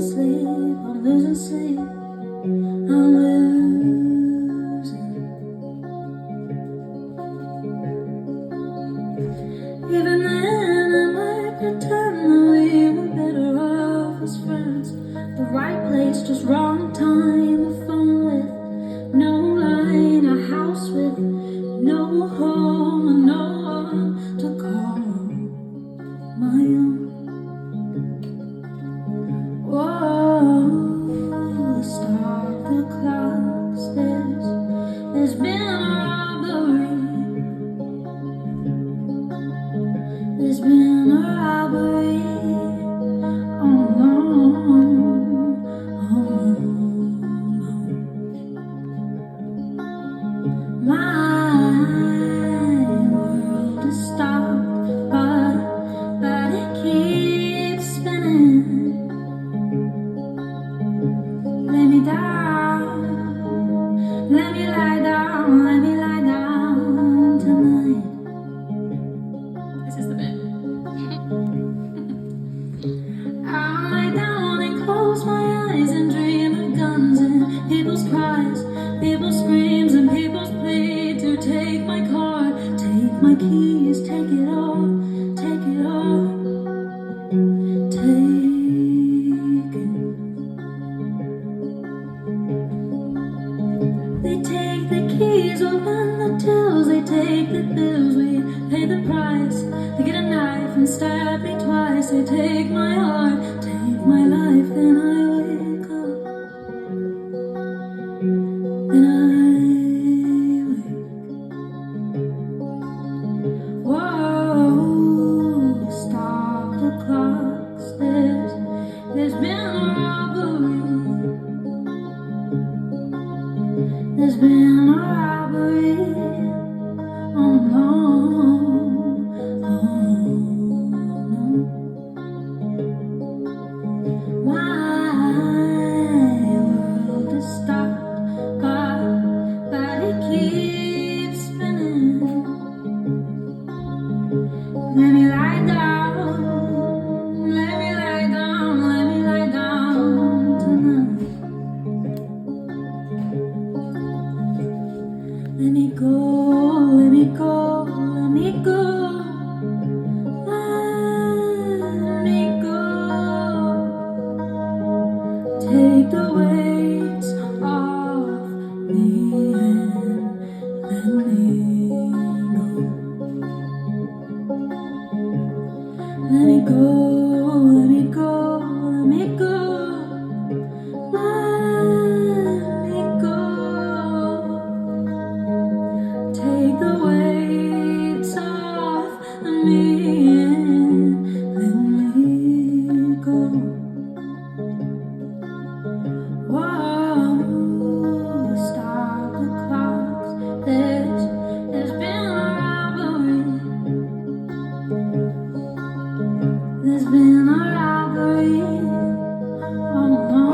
sleep, I'm losing sleep, I'm losing. Even then I might pretend that we were better off as friends. The right place, just wrong time, a phone with no line, a house with no home, and no one to call my own. Whoa, stop the clocks, there's been a robbery. There's been a robbery. Oh no, oh no. My world is stopped, but it keeps spinning. Lay me down, let me lie down, let me lie down tonight. This is the bit. I'll lie down and close my eyes and dream of guns and people's cries, people's screams and people's plea to take my car, take my keys, take it all, take it all, take it. They take the keys, open the tills, they take the bills, we pay the price. They get a knife and stab me twice. They take my heart, take my life, then I wake up. Then I wake. Whoa, stop the clocks. There's been a robbery. There's been a robbery. Oh no, oh no. My world is stopped, but it keeps spinning. Let me lie down, let me lie down, let me lie down tonight. Let me go, let me go, let me go. Let me go. Take the weights off me and let me go. Let me go, let me go, let me go. Let me go. Take the weights off me and let me go. Whoa, stop the clocks. There's been a robbery. There's been a robbery. Oh no.